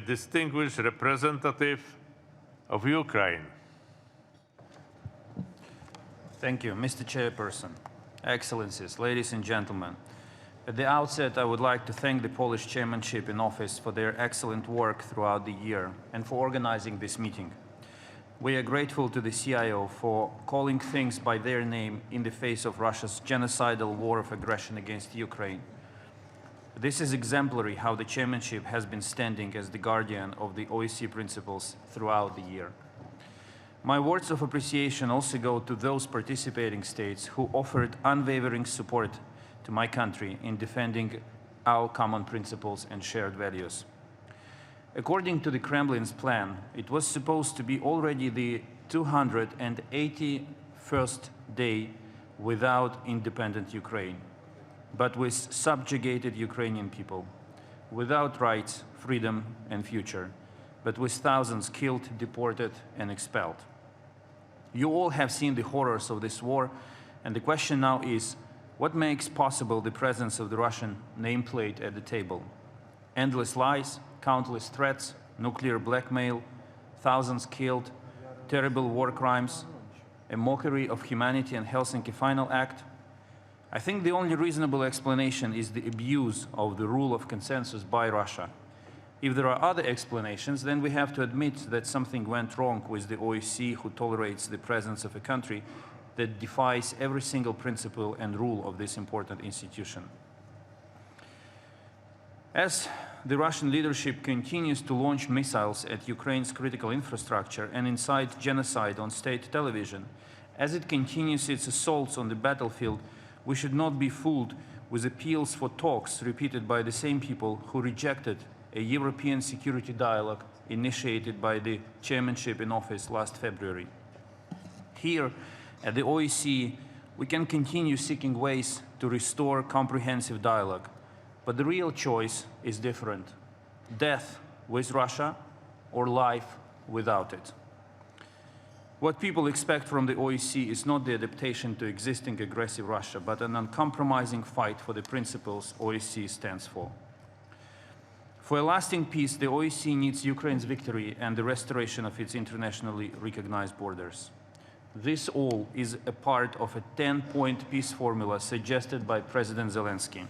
distinguished representative of Ukraine. Thank you, Mr. Chairperson. Excellencies, ladies and gentlemen. At the outset, I would like to thank the Polish chairmanship in office for their excellent work throughout the year and for organizing this meeting. We are grateful to the CIO for calling things by their name in the face of Russia's genocidal war of aggression against Ukraine. This is exemplary how the chairmanship has been standing as the guardian of the OSCE principles throughout the year. My words of appreciation also go to those participating states who offered unwavering support to my country in defending our common principles and shared values. According to the Kremlin's plan, it was supposed to be already the 281st day without independent Ukraine, but with subjugated Ukrainian people, without rights, freedom, and future, but with thousands killed, deported, and expelled. You all have seen the horrors of this war, and the question now is, what makes possible the presence of the Russian nameplate at the table? Endless lies, countless threats, nuclear blackmail, thousands killed, terrible war crimes, a mockery of humanity and Helsinki Final Act? I think the only reasonable explanation is the abuse of the rule of consensus by Russia. If there are other explanations, then we have to admit that something went wrong with the OSCE, who tolerates the presence of a country that defies every single principle and rule of this important institution. As the Russian leadership continues to launch missiles at Ukraine's critical infrastructure and incite genocide on state television, as it continues its assaults on the battlefield, we should not be fooled with appeals for talks repeated by the same people who rejected a European security dialogue initiated by the chairmanship in office last February. Here, at the OSCE, we can continue seeking ways to restore comprehensive dialogue, but the real choice is different: death with Russia or life without it. What people expect from the OSCE is not the adaptation to existing aggressive Russia, but an uncompromising fight for the principles OSCE stands for. For a lasting peace, the OSCE needs Ukraine's victory and the restoration of its internationally recognized borders. This all is a part of a 10-point peace formula suggested by President Zelensky.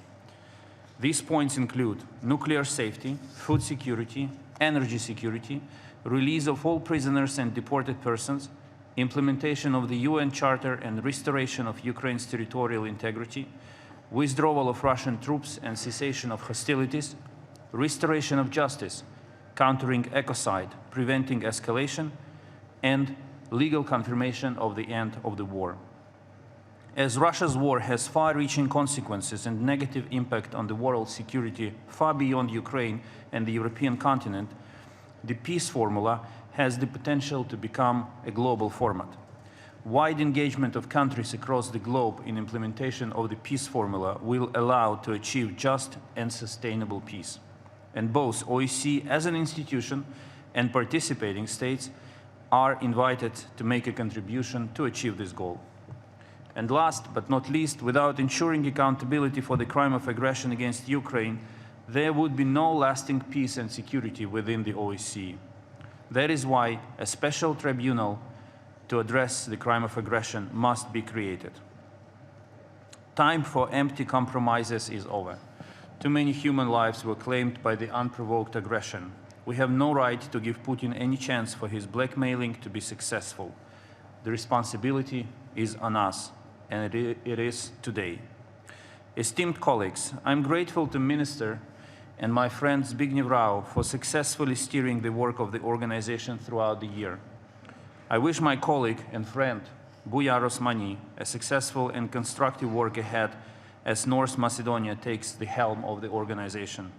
These points include nuclear safety, food security, energy security, release of all prisoners and deported persons, implementation of the UN Charter and restoration of Ukraine's territorial integrity, withdrawal of Russian troops and cessation of hostilities, restoration of justice, countering ecocide, preventing escalation, and legal confirmation of the end of the war. As Russia's war has far-reaching consequences and negative impact on the world's security far beyond Ukraine and the European continent, the peace formula has the potential to become a global format. Wide engagement of countries across the globe in implementation of the peace formula will allow to achieve just and sustainable peace. And both OSCE as an institution and participating states are invited to make a contribution to achieve this goal. And last but not least, without ensuring accountability for the crime of aggression against Ukraine, there would be no lasting peace and security within the OSCE. That is why a special tribunal to address the crime of aggression must be created. Time for empty compromises is over. Too many human lives were claimed by the unprovoked aggression. We have no right to give Putin any chance for his blackmailing to be successful. The responsibility is on us, and it is today. Esteemed colleagues, I'm grateful to Minister and my friend Zbigniew Rau for successfully steering the work of the organization throughout the year. I wish my colleague and friend Buja Rosmani a successful and constructive work ahead as North Macedonia takes the helm of the organization.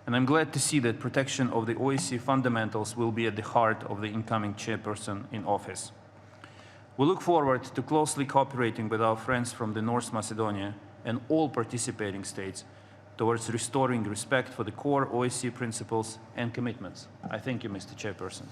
And I'm glad to see that protection of the OSCE fundamentals will be at the heart of the incoming chairperson in office. We look forward to closely cooperating with our friends from the North Macedonia and all participating states towards restoring respect for the core OSCE principles and commitments. I thank you, Mr. Chairperson.